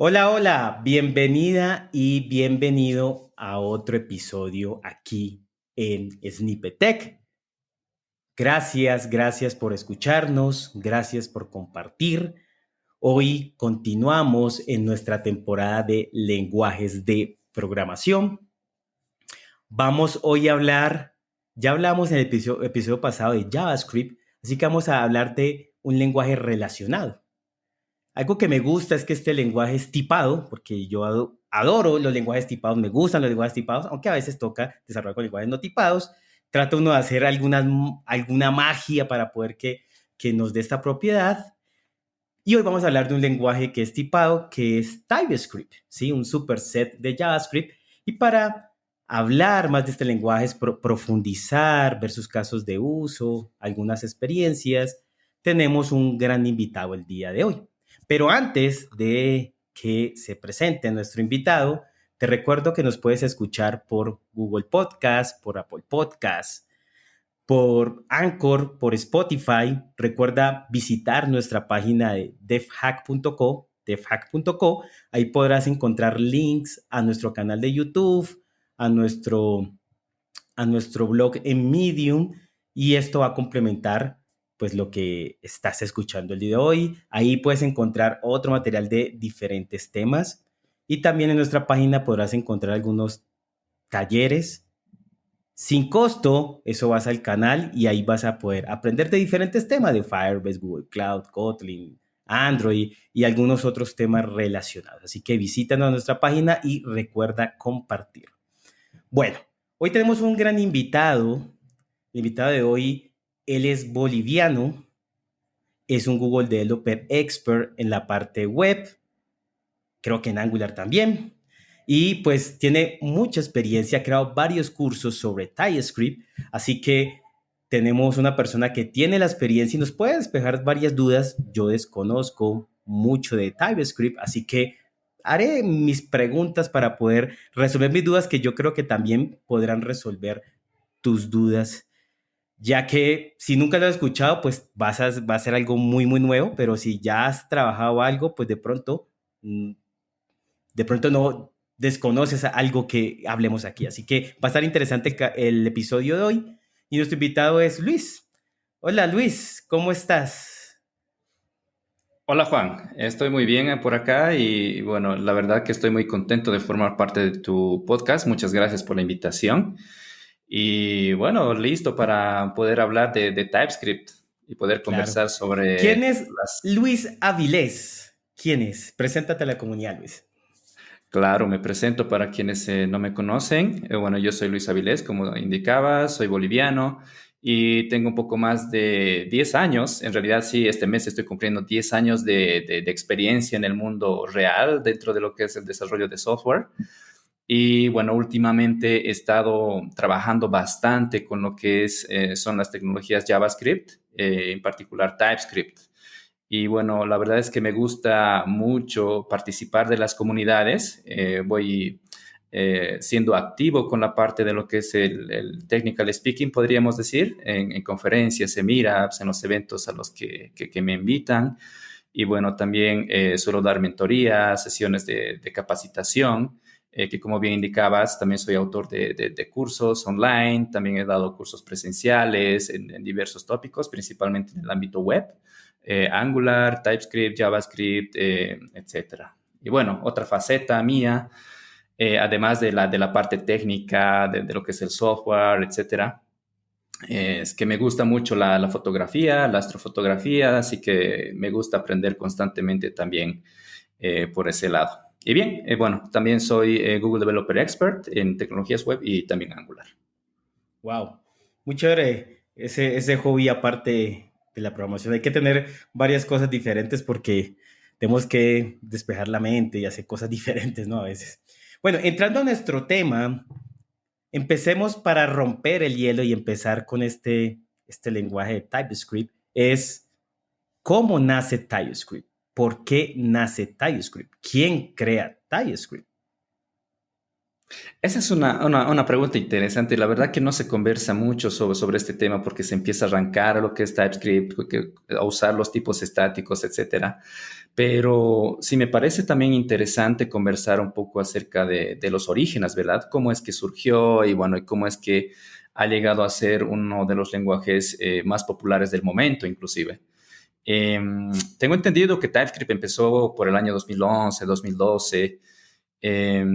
Hola, hola, bienvenida y bienvenido a otro episodio aquí en Snippet Tech. Gracias por escucharnos, gracias por compartir. Hoy continuamos en nuestra temporada de lenguajes de programación. Vamos hoy a hablar, ya hablamos en el episodio pasado de JavaScript, así que vamos a hablar de un lenguaje relacionado. Algo que me gusta es que este lenguaje es tipado, porque yo adoro los lenguajes tipados, me gustan los lenguajes tipados, aunque a veces toca desarrollar con lenguajes no tipados. Trata uno de hacer alguna magia para poder que nos dé esta propiedad. Y hoy vamos a hablar de un lenguaje que es tipado, que es TypeScript, ¿sí? Un superset de JavaScript. Y para hablar más de este lenguaje, profundizar, ver sus casos de uso, algunas experiencias, tenemos un gran invitado el día de hoy. Pero antes de que se presente nuestro invitado, te recuerdo que nos puedes escuchar por Google Podcast, por Apple Podcast, por Anchor, por Spotify. Recuerda visitar nuestra página de devhack.co. Ahí podrás encontrar links a nuestro canal de YouTube, a nuestro blog en Medium, y esto va a complementar pues lo que estás escuchando el día de hoy. Ahí puedes encontrar otro material de diferentes temas, y también en nuestra página podrás encontrar algunos talleres sin costo. Eso vas al canal y ahí vas a poder aprender de diferentes temas de Firebase, Google Cloud, Kotlin, Android y algunos otros temas relacionados. Así que visítanos a nuestra página y recuerda compartir. Bueno, hoy tenemos un gran invitado. El invitado de hoy, él es boliviano, es un Google Developer Expert en la parte web, creo que en Angular también. Y pues tiene mucha experiencia, ha creado varios cursos sobre TypeScript, así que tenemos una persona que tiene la experiencia y nos puede despejar varias dudas. Yo desconozco mucho de TypeScript, así que haré mis preguntas para poder resolver mis dudas, que yo creo que también podrán resolver tus dudas, ya que si nunca lo has escuchado, pues va a ser algo muy, muy nuevo, pero si ya has trabajado algo, pues mm, de pronto no desconoces algo que hablemos aquí. Así que va a estar interesante el episodio de hoy. Y nuestro invitado es Luis. Hola Luis, ¿cómo estás? Hola Juan, estoy muy bien por acá y bueno, la verdad que estoy muy contento de formar parte de tu podcast. Muchas gracias por la invitación. Y bueno, listo para poder hablar de TypeScript y poder Claro. conversar ¿Quién sobre es Luis Avilés? ¿Quién es? Preséntate a la comunidad, Luis. Claro, me presento para quienes no me conocen. Bueno, yo soy Luis Avilés, como indicaba, soy boliviano y tengo un poco más de 10 años. En realidad, sí, este mes estoy cumpliendo 10 años de experiencia en el mundo real dentro de lo que es el desarrollo de software. Y bueno, últimamente he estado trabajando bastante con lo que son las tecnologías JavaScript, en particular TypeScript. Y bueno, la verdad es que me gusta mucho participar de las comunidades. Voy siendo activo con la parte de lo que es el technical speaking, podríamos decir, en conferencias, en meetups, en los eventos a los que me invitan. Y bueno, también suelo dar mentorías, sesiones de capacitación, que como bien indicabas, también soy autor de cursos online, también he dado cursos presenciales en diversos tópicos, principalmente en el ámbito web, Angular, TypeScript, JavaScript, etcétera. Y bueno, otra faceta mía, además de la parte técnica, de lo que es el software, etcétera, es que me gusta mucho la fotografía, la astrofotografía, así que me gusta aprender constantemente también por ese lado. Y bien, bueno, también soy Google Developer Expert en tecnologías web y también Angular. Wow, muy chévere ese hobby aparte de la programación. Hay que tener varias cosas diferentes porque tenemos que despejar la mente y hacer cosas diferentes, ¿no? A veces. Bueno, entrando a nuestro tema, empecemos para romper el hielo y empezar con este lenguaje de TypeScript. Es cómo nace TypeScript. ¿Por qué nace TypeScript? ¿Quién crea TypeScript? Esa es una pregunta interesante. La verdad que no se conversa mucho sobre este tema porque se empieza a arrancar a lo que es TypeScript, a usar los tipos estáticos, etcétera. Pero sí me parece también interesante conversar un poco acerca de los orígenes, ¿verdad? Cómo es que surgió y bueno, y cómo es que ha llegado a ser uno de los lenguajes más populares del momento, inclusive. Eh, Tengo entendido que TypeScript empezó por el año 2011, 2012, eh,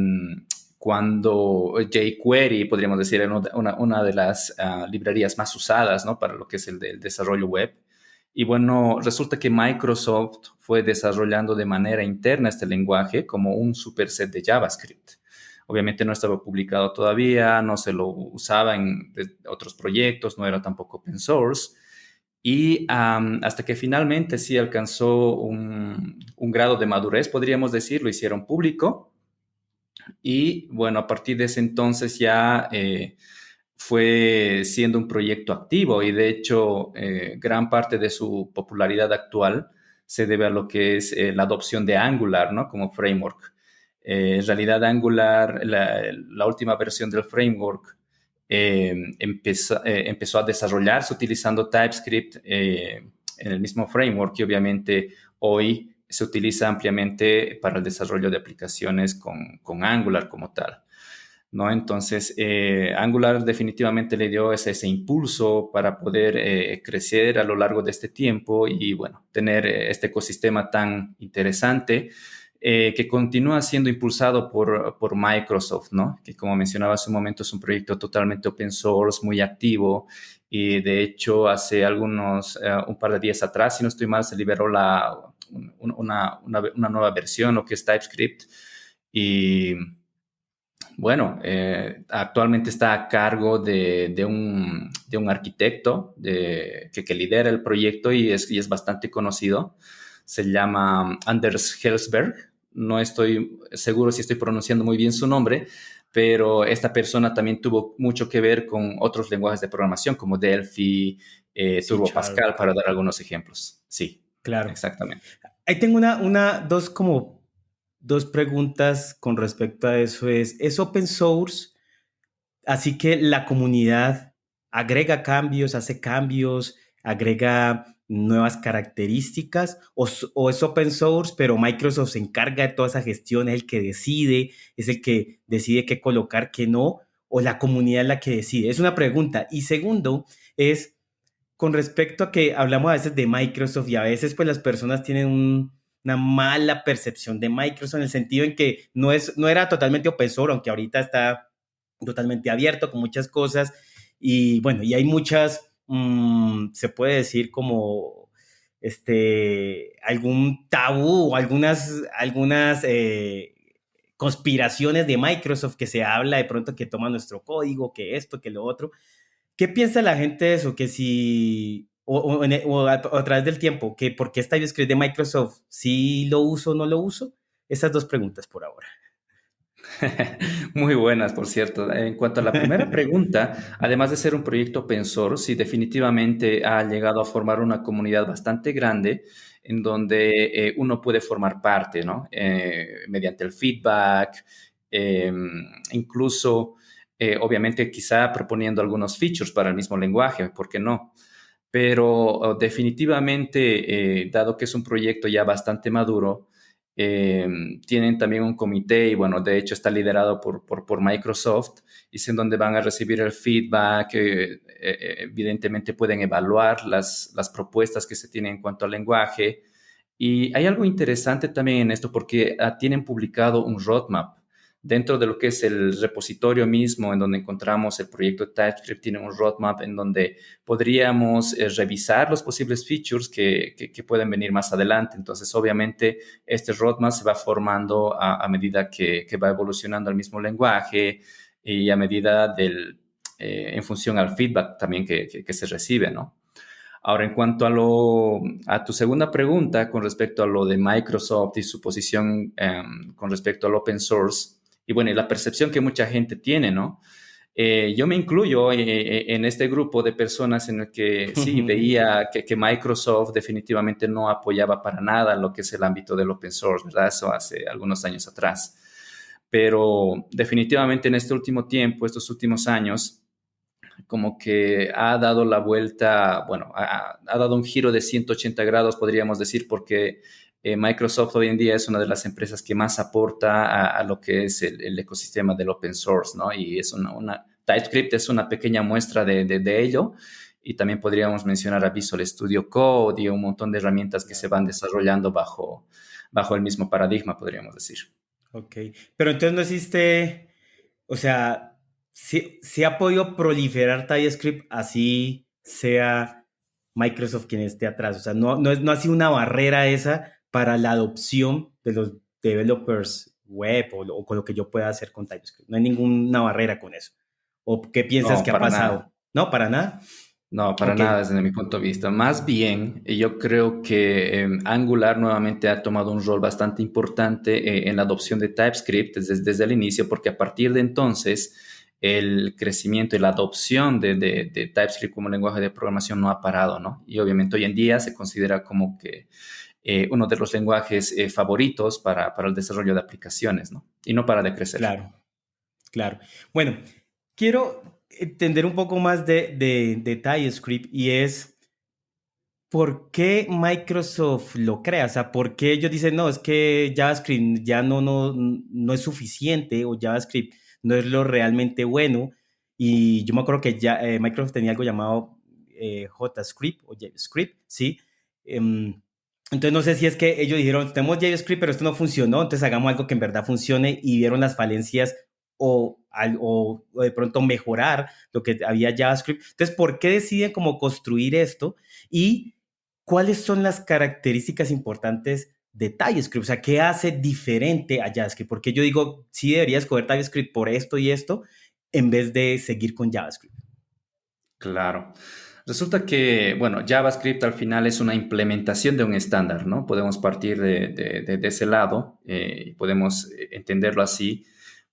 cuando jQuery, podríamos decir, era una de las librerías más usadas, ¿no? Para lo que es el desarrollo web. Y bueno, resulta que Microsoft fue desarrollando de manera interna este lenguaje como un superset de JavaScript. Obviamente no estaba publicado todavía, no se lo usaba en otros proyectos, no era tampoco open source. Y hasta que finalmente sí alcanzó un grado de madurez, podríamos decir, lo hicieron público. Y bueno, a partir de ese entonces ya fue siendo un proyecto activo y de hecho gran parte de su popularidad actual se debe a lo que es la adopción de Angular, ¿no? Como framework. En realidad Angular, la última versión del framework, empezó a desarrollarse utilizando TypeScript en el mismo framework y obviamente hoy se utiliza ampliamente para el desarrollo de aplicaciones con Angular como tal. ¿No? Entonces, Angular definitivamente le dio ese impulso para poder crecer a lo largo de este tiempo y, bueno, tener este ecosistema tan interesante que continúa siendo impulsado por Microsoft, ¿no? Que como mencionaba hace un momento es un proyecto totalmente open source, muy activo y de hecho hace un par de días atrás, si no estoy mal, se liberó una nueva versión, lo que es TypeScript y bueno, actualmente está a cargo de un arquitecto que lidera el proyecto y es bastante conocido. Se llama Anders Hellsberg. No estoy seguro si estoy pronunciando muy bien su nombre, pero esta persona también tuvo mucho que ver con otros lenguajes de programación como Delphi, Sí, Turbo Pascal, Sharp, para dar algunos ejemplos. Sí, claro. exactamente. Ahí tengo dos preguntas con respecto a eso. ¿Es open source? Así que la comunidad agrega cambios, hace cambios, agrega nuevas características, o es open source, pero Microsoft se encarga de toda esa gestión, es el que decide, es el que decide qué colocar, qué no, o la comunidad es la que decide. Es una pregunta. Y segundo, es con respecto a que hablamos a veces de Microsoft y a veces pues las personas tienen una mala percepción de Microsoft en el sentido en que no era totalmente open source, aunque ahorita está totalmente abierto con muchas cosas y bueno, y hay muchas, se puede decir como algún tabú o algunas conspiraciones de Microsoft que se habla de pronto que toma nuestro código, que esto, que lo otro. ¿Qué piensa la gente de eso? Que si, o a través del tiempo, que por qué está TypeScript de Microsoft, si lo uso o no lo uso. Esas dos preguntas por ahora. Muy buenas, por cierto. En cuanto a la primera pregunta, además de ser un proyecto open source, sí definitivamente ha llegado a formar una comunidad bastante grande en donde uno puede formar parte, ¿no? Mediante el feedback, eh, incluso, obviamente, quizá proponiendo algunos features para el mismo lenguaje, ¿por qué no? Pero definitivamente, dado que es un proyecto ya bastante maduro, eh, tienen también un comité y bueno, de hecho está liderado por Microsoft y es en donde van a recibir el feedback, evidentemente pueden evaluar las propuestas que se tienen en cuanto al lenguaje. Y hay algo interesante también en esto porque tienen publicado un roadmap. Dentro de lo que es el repositorio mismo, en donde encontramos el proyecto de TypeScript, tiene un roadmap en donde podríamos revisar los posibles features que pueden venir más adelante. Entonces, obviamente, este roadmap se va formando a medida que va evolucionando el mismo lenguaje y a medida en función al feedback también que se recibe, ¿no? Ahora, en cuanto a tu segunda pregunta con respecto a lo de Microsoft y su posición con respecto al open source, y bueno, y la percepción que mucha gente tiene, ¿no? Yo me incluyo en este grupo de personas en el que sí veía que Microsoft definitivamente no apoyaba para nada lo que es el ámbito del open source, ¿verdad? Eso hace algunos años atrás. pero definitivamente en este último tiempo, estos últimos años, como que ha dado la vuelta, bueno, ha dado un giro de 180 grados, podríamos decir, porque Microsoft hoy en día es una de las empresas que más aporta a lo que es el ecosistema del open source, ¿no? Y es TypeScript es una pequeña muestra de ello. Y también podríamos mencionar a Visual Studio Code y un montón de herramientas que se van desarrollando bajo el mismo paradigma, podríamos decir. Ok, pero entonces no existe, o sea, si ha podido proliferar TypeScript así sea Microsoft quien esté atrás, o sea, no ha sido una barrera esa para la adopción de los developers web o con lo que yo pueda hacer con TypeScript. No hay ninguna barrera con eso. ¿O qué piensas No, que ha para nada. pasado? No, para nada. No, para Ok, nada desde mi punto de vista. Más bien, yo creo que Angular nuevamente ha tomado un rol bastante importante en la adopción de TypeScript desde el inicio, porque a partir de entonces el crecimiento y la adopción de TypeScript como lenguaje de programación no ha parado, ¿no? Y obviamente hoy en día se considera como que uno de los lenguajes favoritos para el desarrollo de aplicaciones, ¿no? Y no para de crecer. claro, claro. Bueno, quiero entender un poco más de TypeScript y es ¿por qué Microsoft lo crea? O sea, ¿por qué ellos dicen, no, es que JavaScript ya no es suficiente o JavaScript no es lo realmente bueno? Y yo me acuerdo que ya Microsoft tenía algo llamado JScript o JavaScript, ¿sí? Em, entonces no sé si es que ellos dijeron, tenemos JavaScript, pero esto no funcionó, entonces hagamos algo que en verdad funcione y vieron las falencias o de pronto mejorar lo que había JavaScript. Entonces, ¿por qué deciden como construir esto? Y ¿cuáles son las características importantes de TypeScript? O sea, ¿qué hace diferente a JavaScript? Porque yo digo, sí debería escoger TypeScript por esto y esto, en vez de seguir con JavaScript. Claro. Resulta que, bueno, JavaScript al final es una implementación de un estándar, ¿no? Podemos partir de ese lado y podemos entenderlo así,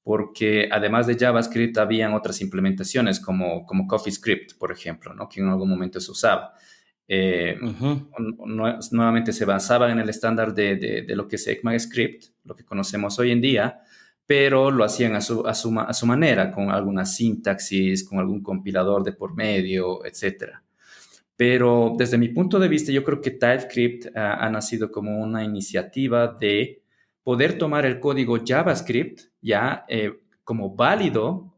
porque además de JavaScript habían otras implementaciones como CoffeeScript, por ejemplo, ¿no? Que en algún momento se usaba. Eh, Ujú. Nuevamente se basaba en el estándar de lo que es ECMAScript, lo que conocemos hoy en día, pero lo hacían a su manera, con alguna sintaxis, con algún compilador de por medio, etcétera. Pero desde mi punto de vista, yo creo que TypeScript ha nacido como una iniciativa de poder tomar el código JavaScript ya como válido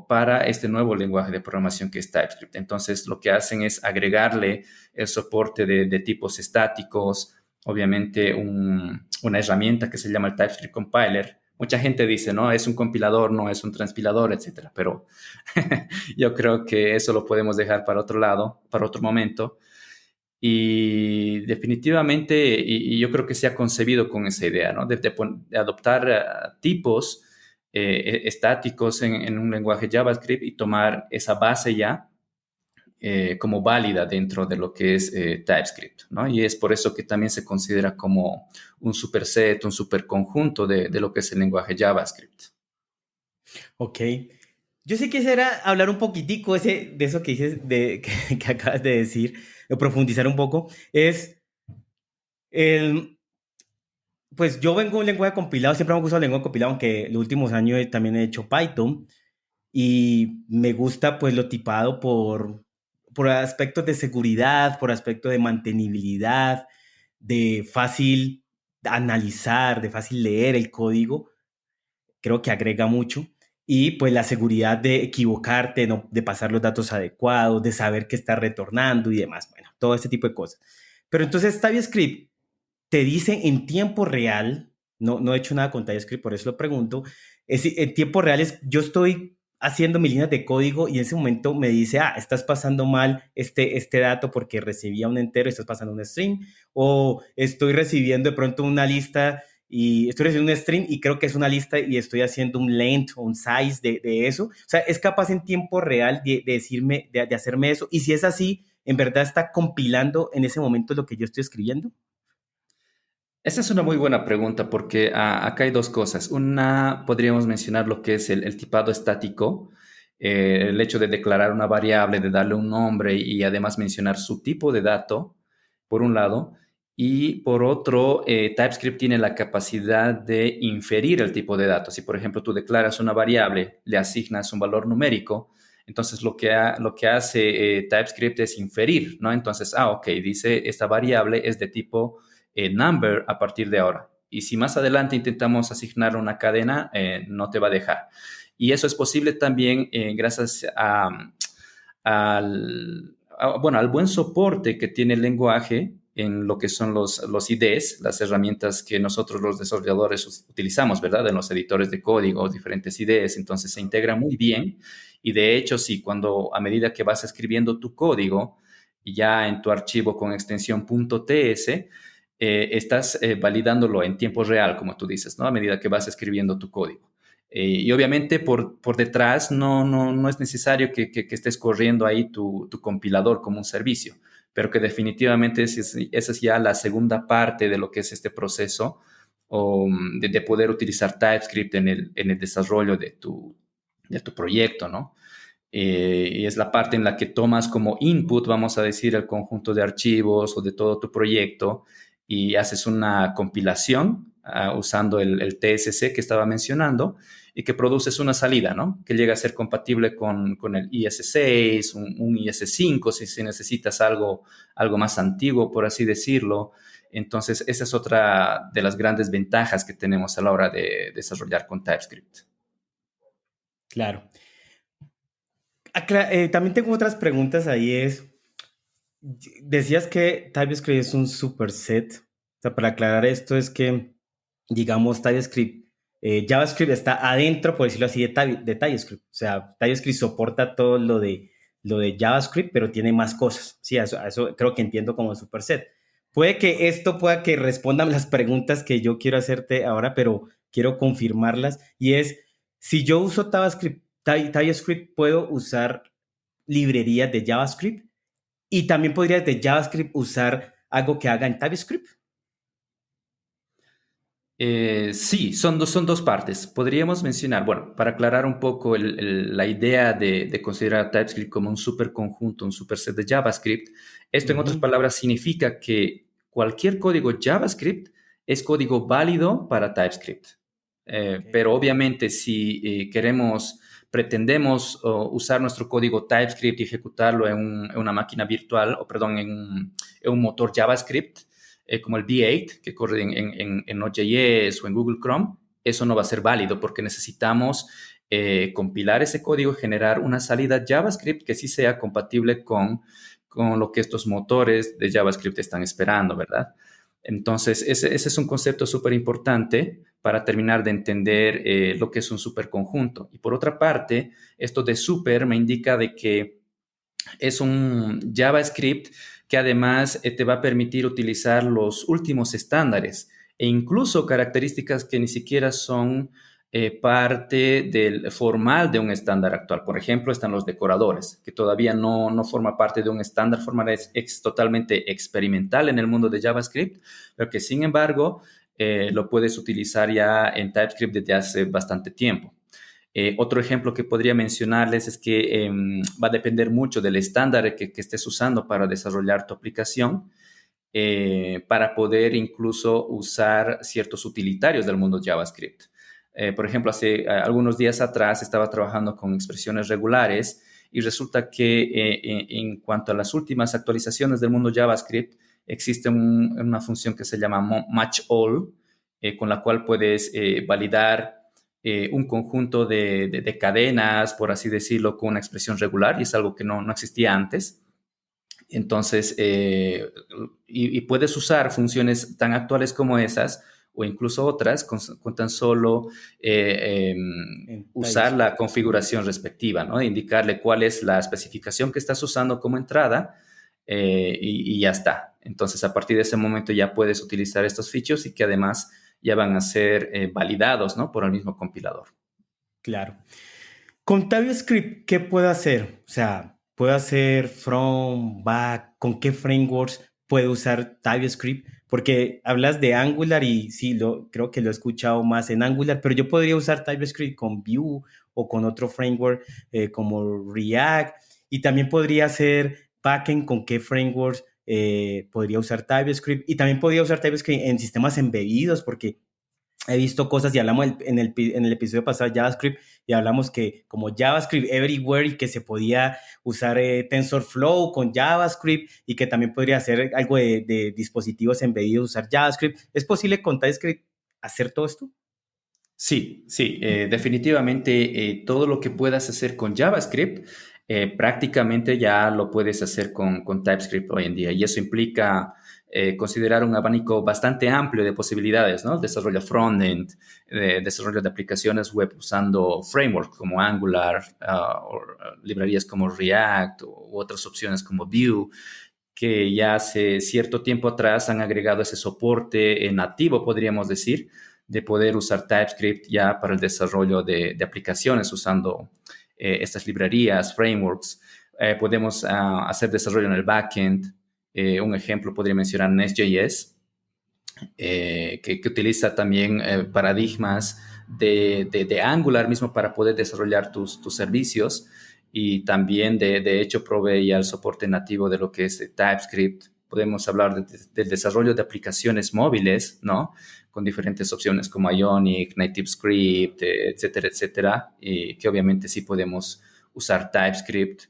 para este nuevo lenguaje de programación que es TypeScript. Entonces, lo que hacen es agregarle el soporte de tipos estáticos, obviamente una herramienta que se llama el TypeScript Compiler. Mucha gente dice, no, es un compilador, no es un transpilador, etcétera, pero yo creo que eso lo podemos dejar para otro lado, para otro momento. Y definitivamente, y yo creo que se ha concebido con esa idea, ¿no? De adoptar tipos estáticos en un lenguaje JavaScript y tomar esa base ya como válida dentro de lo que es TypeScript, ¿no? Y es por eso que también se considera como un superset, un superconjunto de lo que es el lenguaje JavaScript. Ok. Yo sí quisiera hablar un poquitico de eso que dices, que acabas de decir, de profundizar un poco. El, pues yo vengo de un lenguaje compilado, siempre me ha gustado el lenguaje compilado, aunque los últimos años también he hecho Python. Y me gusta pues lo tipado por aspectos de seguridad, por aspectos de mantenibilidad, de fácil analizar, de fácil leer el código. Creo que agrega mucho. Y pues la seguridad de equivocarte, ¿no? De pasar los datos adecuados, de saber que está retornando y demás. Bueno, todo este tipo de cosas. Pero entonces TypeScript te dice en tiempo real, no he hecho nada con TypeScript, por eso lo pregunto, en tiempo real yo estoy haciendo mis líneas de código y en ese momento me dice, estás pasando mal este dato porque recibía un entero, estás pasando un string, o estoy recibiendo de pronto una lista y estoy recibiendo un string y creo que es una lista y estoy haciendo un length o un size de eso. O sea, es capaz en tiempo real de decirme, de hacerme eso. Y si es así, ¿en verdad está compilando en ese momento lo que yo estoy escribiendo? Esa es una muy buena pregunta porque acá hay dos cosas. Una, podríamos mencionar lo que es el tipado estático, el hecho de declarar una variable, de darle un nombre y además mencionar su tipo de dato, por un lado. Y por otro, TypeScript tiene la capacidad de inferir el tipo de datos. Si, por ejemplo, tú declaras una variable, le asignas un valor numérico, entonces lo que hace TypeScript es inferir, ¿no? Entonces, ok, dice esta variable es de tipo number a partir de ahora. Y si más adelante intentamos asignar una cadena, no te va a dejar. Y eso es posible también gracias bueno, al buen soporte que tiene el lenguaje en lo que son los IDEs, las herramientas que nosotros los desarrolladores utilizamos, ¿verdad? En los editores de código, diferentes IDEs, entonces se integra muy bien. Y de hecho, sí, cuando a medida que vas escribiendo tu código, ya en tu archivo con extensión .ts, estás validándolo en tiempo real, como tú dices, ¿no? A medida que vas escribiendo tu código. Y obviamente por detrás no es necesario que estés corriendo ahí tu compilador como un servicio, pero que definitivamente esa es ya la segunda parte de lo que es este proceso de poder utilizar TypeScript en el desarrollo de tu proyecto, ¿no? Y es la parte en la que tomas como input, vamos a decir, el conjunto de archivos o de todo tu proyecto y haces una compilación usando el TSC que estaba mencionando y que produces una salida, ¿no? Que llega a ser compatible con el IS6, un IS5, si necesitas algo más antiguo, por así decirlo. Entonces, esa es otra de las grandes ventajas que tenemos a la hora de desarrollar con TypeScript. Claro. También tengo otras preguntas ahí. Decías que TypeScript es un superset. O sea, para aclarar esto es que, digamos, TypeScript, JavaScript está adentro, por decirlo así, de TypeScript. O sea, TypeScript soporta todo lo de JavaScript, pero tiene más cosas. Sí, a eso creo que entiendo como superset. Puede que esto pueda que respondan las preguntas que yo quiero hacerte ahora, pero quiero confirmarlas. Y es, si yo uso TypeScript, ¿puedo usar librerías de JavaScript? Y también podrías de JavaScript usar algo que haga en TypeScript. Sí, son dos partes. Podríamos mencionar, bueno, para aclarar un poco la idea de considerar TypeScript como un superconjunto, un superset de JavaScript, esto en otras Ujú. palabras significa que cualquier código JavaScript es código válido para TypeScript. Ok. Pero obviamente si pretendemos usar nuestro código TypeScript y ejecutarlo en una máquina virtual, o perdón, en un motor JavaScript, como el V8, que corre en Node.js o en Google Chrome, eso no va a ser válido porque necesitamos compilar ese código, generar una salida JavaScript que sí sea compatible con lo que estos motores de JavaScript están esperando, ¿verdad? Entonces, ese es un concepto súper importante para terminar de entender lo que es un superconjunto. Y por otra parte, esto de super me indica de que es un JavaScript que además te va a permitir utilizar los últimos estándares e incluso características que ni siquiera son parte del formal de un estándar actual. Por ejemplo, están los decoradores, que todavía no forma parte de un estándar formal, es totalmente experimental en el mundo de JavaScript, pero que sin embargo lo puedes utilizar ya en TypeScript desde hace bastante tiempo. Otro ejemplo que podría mencionarles es que va a depender mucho del estándar que estés usando para desarrollar tu aplicación, para poder incluso usar ciertos utilitarios del mundo JavaScript. Por ejemplo, hace algunos días atrás estaba trabajando con expresiones regulares y resulta que en cuanto a las últimas actualizaciones del mundo JavaScript, existe una función que se llama match all, con la cual puedes validar un conjunto de cadenas, por así decirlo, con una expresión regular, y es algo que no existía antes. Entonces, y puedes usar funciones tan actuales como esas o incluso otras con tan solo En usar TypeScript. la configuración respectiva, ¿no? Indicarle cuál es la especificación que estás usando como entrada y ya está. Entonces, a partir de ese momento ya puedes utilizar estos features y que además ya van a ser validados, ¿no? Por el mismo compilador. Claro. Con TypeScript, ¿qué puedo hacer? O sea, ¿puedo hacer front, back? ¿Con qué frameworks puedo usar TypeScript? Porque hablas de Angular y sí, creo que lo he escuchado más en Angular, pero yo podría usar TypeScript con Vue o con otro framework como React, y también podría hacer backend con qué frameworks podría usar TypeScript y también podría usar TypeScript en sistemas embebidos porque he visto cosas y hablamos en el episodio pasado de JavaScript y hablamos que como JavaScript Everywhere y que se podía usar TensorFlow con JavaScript y que también podría hacer algo de dispositivos embebidos usar JavaScript. ¿Es posible con TypeScript hacer todo esto? Sí, sí, definitivamente todo lo que puedas hacer con JavaScript, prácticamente ya lo puedes hacer con TypeScript hoy en día. Y eso implica considerar un abanico bastante amplio de posibilidades, ¿no? Desarrollo frontend, desarrollo de aplicaciones web usando frameworks como Angular, o librerías como React u otras opciones como Vue, que ya hace cierto tiempo atrás han agregado ese soporte nativo, podríamos decir, de poder usar TypeScript ya para el desarrollo de aplicaciones usando estas librerías, frameworks. Podemos hacer desarrollo en el backend. Un ejemplo podría mencionar Nest.js, que utiliza también paradigmas de Angular mismo para poder desarrollar tus servicios y también de hecho provee ya el soporte nativo de lo que es TypeScript. Podemos hablar del desarrollo de aplicaciones móviles, ¿no? Con diferentes opciones como Ionic, NativeScript, etcétera, etcétera, y que obviamente sí podemos usar TypeScript.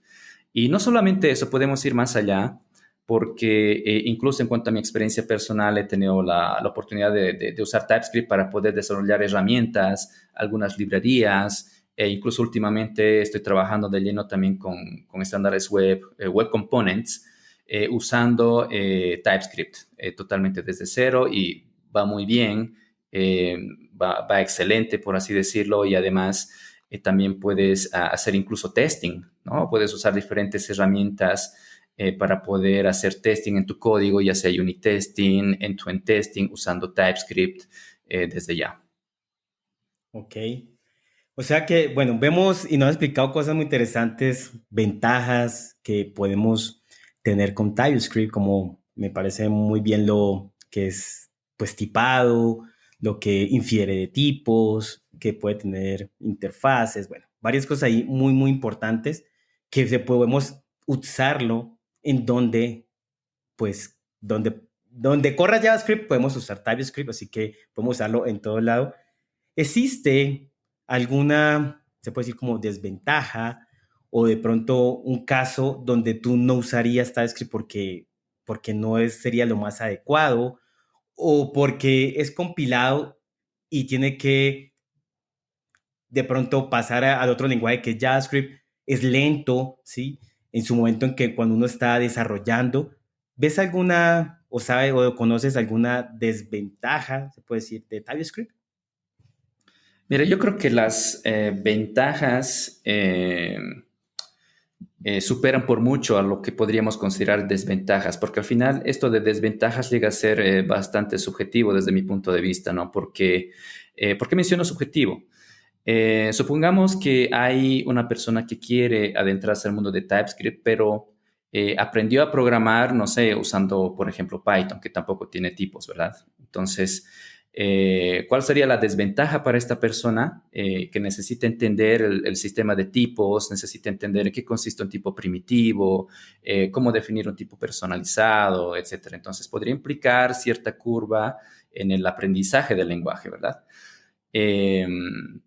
Y no solamente eso, podemos ir más allá porque incluso en cuanto a mi experiencia personal he tenido la oportunidad de usar TypeScript para poder desarrollar herramientas, algunas librerías, e incluso últimamente estoy trabajando de lleno también con estándares web, web components, usando TypeScript totalmente desde cero y va muy bien, eh, va excelente por así decirlo y además también puedes hacer incluso testing, ¿no? Puedes usar diferentes herramientas para poder hacer testing en tu código, ya sea unit testing, end-to-end testing, usando TypeScript desde ya. Ok. O sea que, bueno, vemos y nos ha explicado cosas muy interesantes, ventajas que podemos tener con TypeScript, como me parece muy bien lo que es, pues, tipado, lo que infiere de tipos, que puede tener interfaces, bueno, varias cosas ahí muy, muy importantes que podemos usarlo en donde, pues, donde corra JavaScript, podemos usar TypeScript, así que podemos usarlo en todo lado. ¿Existe alguna, se puede decir como desventaja o de pronto un caso donde tú no usarías TypeScript porque no sería lo más adecuado o porque es compilado y tiene que de pronto pasar al otro lenguaje que es JavaScript, es lento, ¿sí? En su momento en que cuando uno está desarrollando, ¿ves alguna o sabes o conoces alguna desventaja, se puede decir, de TypeScript? Mira, yo creo que las ventajas superan por mucho a lo que podríamos considerar desventajas, porque al final esto de desventajas llega a ser bastante subjetivo desde mi punto de vista, ¿no? ¿Por qué menciono subjetivo? Supongamos que hay una persona que quiere adentrarse al mundo de TypeScript, pero aprendió a programar, no sé, usando, por ejemplo, Python, que tampoco tiene tipos, ¿verdad? Entonces, ¿cuál sería la desventaja para esta persona que necesita entender el sistema de tipos, necesita entender en qué consiste un tipo primitivo, cómo definir un tipo personalizado, etcétera? Entonces, podría implicar cierta curva en el aprendizaje del lenguaje, ¿verdad? Eh,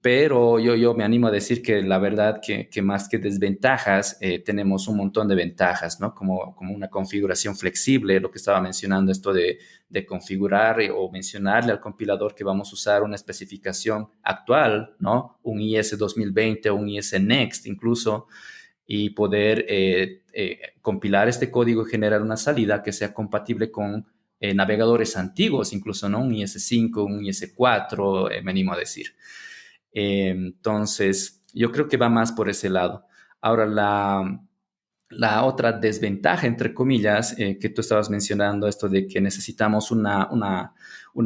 pero yo me animo a decir que la verdad que más que desventajas, tenemos un montón de ventajas, ¿no? Como una configuración flexible, lo que estaba mencionando, esto de configurar o mencionarle al compilador que vamos a usar una especificación actual, ¿no? Un IS 2020 o un IS Next incluso, y poder compilar este código y generar una salida que sea compatible con navegadores antiguos, incluso, ¿no? Un IS-5, un IS-4, me animo a decir. Entonces, yo creo que va más por ese lado. Ahora, la otra desventaja, entre comillas, que tú estabas mencionando, esto de que necesitamos una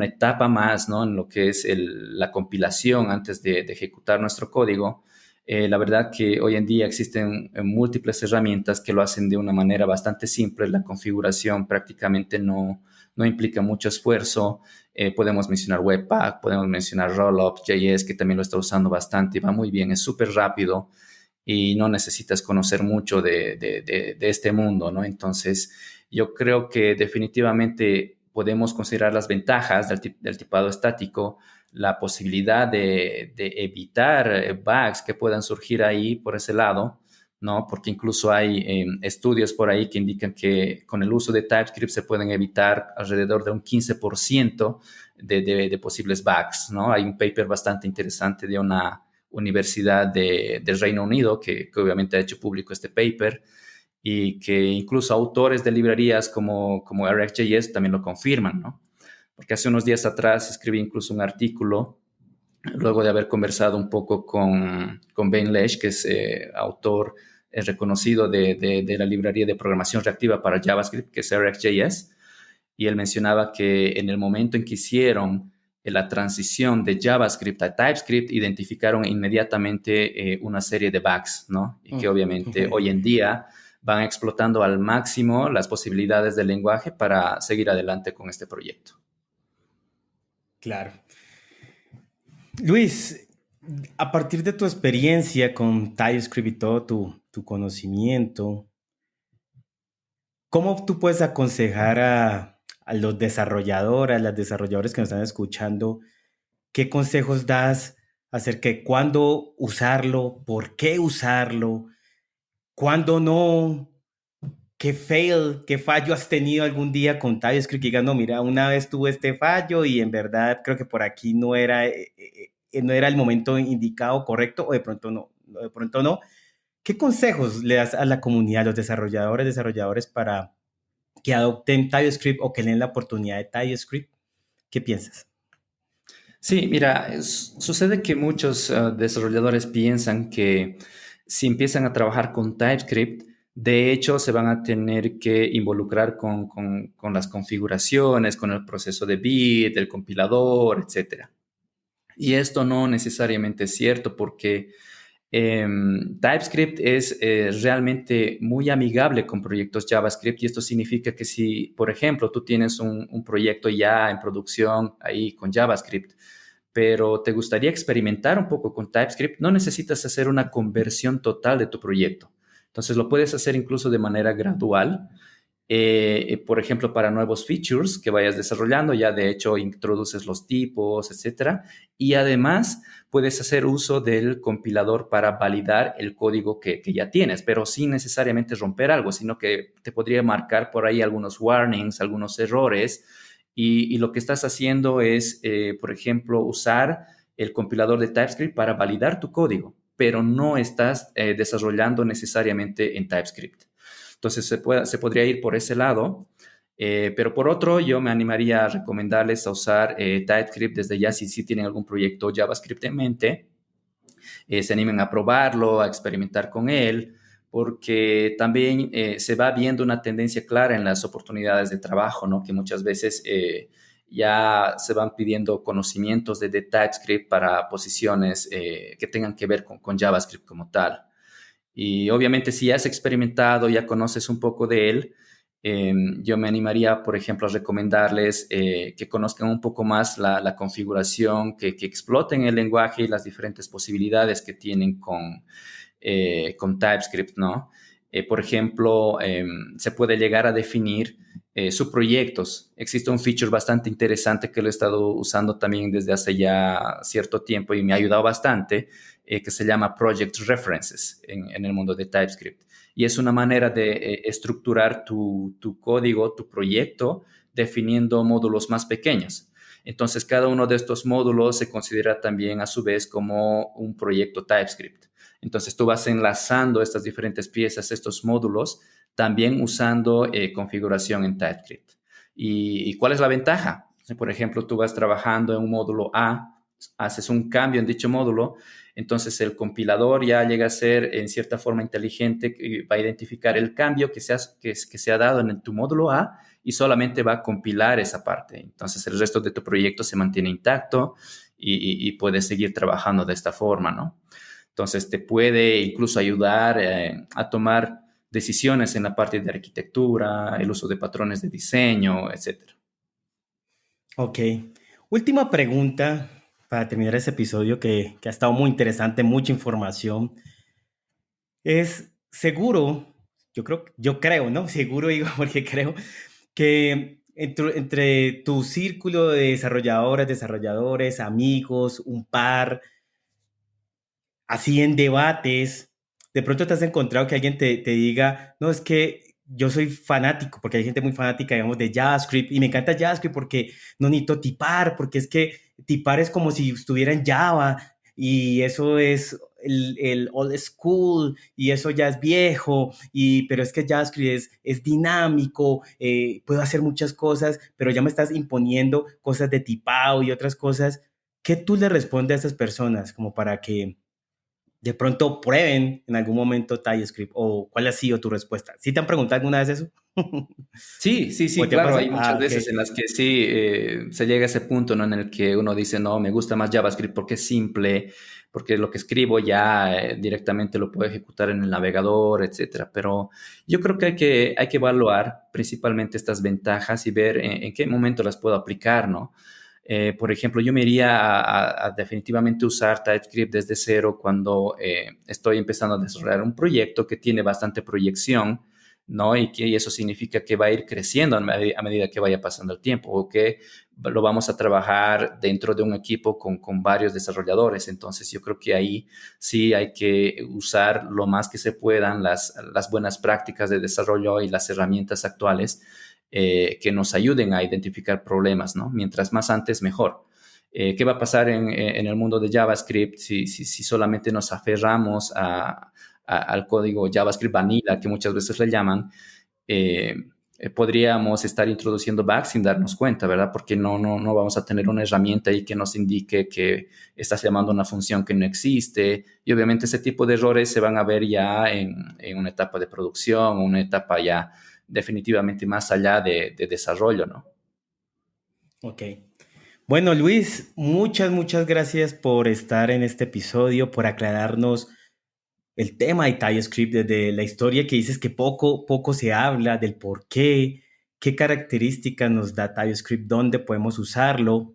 etapa más, ¿no? En lo que es la compilación antes de ejecutar nuestro código. La verdad que hoy en día existen múltiples herramientas que lo hacen de una manera bastante simple. La configuración prácticamente no implica mucho esfuerzo. Podemos mencionar Webpack, podemos mencionar Rollup.js, que también lo está usando bastante y va muy bien, es súper rápido. y no necesitas conocer mucho de este mundo, ¿no? Entonces, yo creo que definitivamente podemos considerar las ventajas del tipado estático, la posibilidad de evitar bugs que puedan surgir ahí por ese lado, ¿no? Porque incluso hay estudios por ahí que indican que con el uso de TypeScript se pueden evitar alrededor de un 15% de posibles bugs, ¿no? Hay un paper bastante interesante de una universidad del Reino Unido que obviamente ha hecho público este paper y que incluso autores de librerías como RxJS también lo confirman, ¿no? Porque hace unos días atrás escribí incluso un artículo luego de haber conversado un poco con Ben Lesh, que es autor reconocido de la librería de programación reactiva para JavaScript, que es RxJS, y él mencionaba que en el momento en que hicieron la transición de JavaScript a TypeScript, identificaron inmediatamente una serie de bugs, ¿no? Y que obviamente hoy en día van explotando al máximo las posibilidades del lenguaje para seguir adelante con este proyecto. Claro. Luis, a partir de tu experiencia con TypeScript y todo tu conocimiento, ¿cómo tú puedes aconsejar a los desarrolladores, a las desarrolladores que nos están escuchando, qué consejos das acerca de cuándo usarlo, por qué usarlo, cuándo no, qué fallo has tenido algún día con TypeScript? Que digas, no, mira, una vez tuve este fallo y en verdad creo que por aquí no era el momento indicado, correcto, o de pronto no, de pronto no. ¿Qué consejos le das a la comunidad, a los desarrolladores para que adopten TypeScript o que le den la oportunidad de TypeScript? ¿Qué piensas? Sí, mira, sucede que muchos desarrolladores piensan que si empiezan a trabajar con TypeScript, de hecho se van a tener que involucrar con las configuraciones, con el proceso de build, el compilador, etcétera. Y esto no necesariamente es cierto porque TypeScript es realmente muy amigable con proyectos JavaScript y esto significa que si, por ejemplo, tú tienes un proyecto ya en producción ahí con JavaScript, pero te gustaría experimentar un poco con TypeScript, no necesitas hacer una conversión total de tu proyecto. Entonces lo puedes hacer incluso de manera gradual. Por ejemplo, para nuevos features que vayas desarrollando, ya de hecho introduces los tipos, etcétera. Y además puedes hacer uso del compilador para validar el código que ya tienes, pero sin necesariamente romper algo, sino que te podría marcar por ahí algunos warnings, algunos errores. Y lo que estás haciendo es, por ejemplo, usar el compilador de TypeScript para validar tu código, pero no estás desarrollando necesariamente en TypeScript. Entonces se podría ir por ese lado, pero por otro yo me animaría a recomendarles a usar TypeScript desde ya si tienen algún proyecto JavaScript en mente, se animen a probarlo, a experimentar con él, porque también se va viendo una tendencia clara en las oportunidades de trabajo, ¿no? Que muchas veces ya se van pidiendo conocimientos de TypeScript para posiciones que tengan que ver con JavaScript como tal. Y obviamente si ya has experimentado, ya conoces un poco de él, yo me animaría, por ejemplo, a recomendarles que conozcan un poco más la configuración, que exploten el lenguaje y las diferentes posibilidades que tienen con TypeScript, ¿no? Por ejemplo, se puede llegar a definir subproyectos. Existe un feature bastante interesante que lo he estado usando también desde hace ya cierto tiempo y me ha ayudado bastante, que se llama Project References en el mundo de TypeScript. Y es una manera de estructurar tu código, tu proyecto, definiendo módulos más pequeños. Entonces, cada uno de estos módulos se considera también a su vez como un proyecto TypeScript. Entonces, tú vas enlazando estas diferentes piezas, estos módulos, también usando configuración en TypeScript. ¿Y cuál es la ventaja? Si, por ejemplo, tú vas trabajando en un módulo A, haces un cambio en dicho módulo, entonces el compilador ya llega a ser en cierta forma inteligente, va a identificar el cambio que se ha dado en tu módulo A y solamente va a compilar esa parte. Entonces el resto de tu proyecto se mantiene intacto y puedes seguir trabajando de esta forma, ¿no? Entonces te puede incluso ayudar a tomar decisiones en la parte de arquitectura, el uso de patrones de diseño, etcétera. Ok. Última pregunta para terminar este episodio que ha estado muy interesante, mucha información. es seguro, yo creo, ¿no? Seguro digo porque creo que entre tu círculo de desarrolladoras, desarrolladores, amigos, un par, así en debates, de pronto te has encontrado que alguien te diga, no, es que yo soy fanático, porque hay gente muy fanática, digamos, de JavaScript, y me encanta JavaScript porque no necesito tipar, porque es que tipar es como si estuviera en Java, y eso es el old school, y eso ya es viejo, pero es que JavaScript es dinámico, puedo hacer muchas cosas, pero ya me estás imponiendo cosas de tipado y otras cosas. ¿Qué tú le respondes a esas personas como para que de pronto prueben en algún momento TypeScript? ¿O cuál ha sido tu respuesta? ¿Sí te han preguntado alguna vez eso? Sí, sí, ¿O sí, te ha claro, pasado? hay muchas Ah, ok. veces en las que sí se llega a ese punto, ¿no? En el que uno dice, no, me gusta más JavaScript porque es simple, porque lo que escribo ya directamente lo puedo ejecutar en el navegador, etcétera. Pero yo creo que hay que evaluar principalmente estas ventajas y ver en qué momento las puedo aplicar, ¿no? Por ejemplo, yo me iría a definitivamente usar TypeScript desde cero cuando estoy empezando a desarrollar un proyecto que tiene bastante proyección, ¿no? Y eso significa que va a ir creciendo a medida que vaya pasando el tiempo o que lo vamos a trabajar dentro de un equipo con varios desarrolladores. Entonces, yo creo que ahí sí hay que usar lo más que se puedan las buenas prácticas de desarrollo y las herramientas actuales que nos ayuden a identificar problemas, ¿no? Mientras más antes, mejor. ¿Qué va a pasar en el mundo de JavaScript si solamente nos aferramos al código JavaScript vanilla, que muchas veces le llaman? eh, Podríamos estar introduciendo bugs sin darnos cuenta, ¿verdad? Porque no vamos a tener una herramienta ahí que nos indique que estás llamando a una función que no existe. Y obviamente ese tipo de errores se van a ver ya en una etapa de producción, una etapa ya definitivamente más allá de desarrollo, ¿no? Ok. Bueno, Luis, muchas gracias por estar en este episodio, por aclararnos el tema de TypeScript, desde la historia que dices que poco se habla del por qué, qué características nos da TypeScript, dónde podemos usarlo,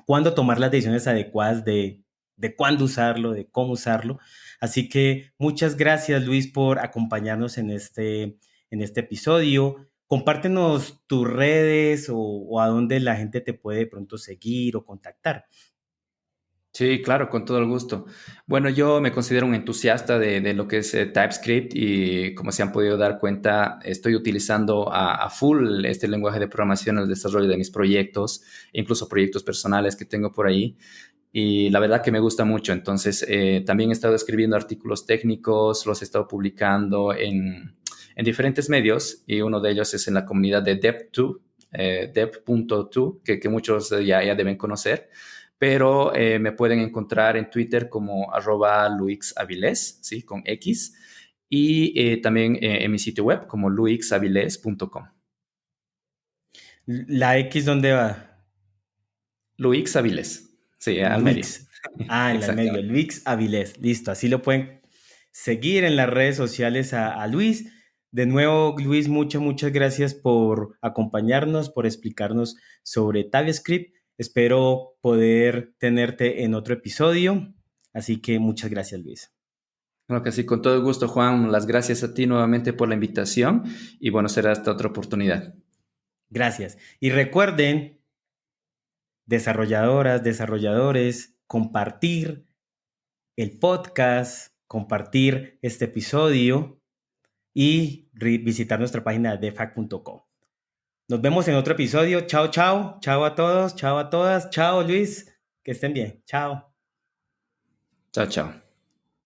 cuándo tomar las decisiones adecuadas de cuándo usarlo, de cómo usarlo. Así que muchas gracias, Luis, por acompañarnos en este episodio. Compártenos tus redes o a dónde la gente te puede de pronto seguir o contactar. Sí, claro, con todo el gusto. Bueno, yo me considero un entusiasta de lo que es TypeScript y como se han podido dar cuenta, estoy utilizando a full este lenguaje de programación en el desarrollo de mis proyectos, incluso proyectos personales que tengo por ahí. Y la verdad que me gusta mucho. Entonces, también he estado escribiendo artículos técnicos, los he estado publicando en diferentes medios y uno de ellos es en la comunidad de Dev2, Dev.to, que muchos ya deben conocer, pero me pueden encontrar en Twitter como @luixavilés, ¿sí? Con X, y también en mi sitio web como luixavilés.com. La X, ¿dónde va? Luix Avilés, sí, al medio. Luis. Ah, en la medio, Exactamente. Luis Avilés. Listo, así lo pueden seguir en las redes sociales a Luis. De nuevo, Luis, muchas gracias por acompañarnos, por explicarnos sobre TypeScript. Espero poder tenerte en otro episodio. Así que muchas gracias, Luis. Claro que sí, con todo gusto, Juan. Las gracias a ti nuevamente por la invitación y bueno, será hasta otra oportunidad. Gracias. Y recuerden, desarrolladoras, desarrolladores, compartir el podcast, compartir este episodio y visitar nuestra página de defac.com. Nos vemos en otro episodio. Chao. Chao a todos. Chao a todas. Chao, Luis. Que estén bien. Chao. Chao, chao.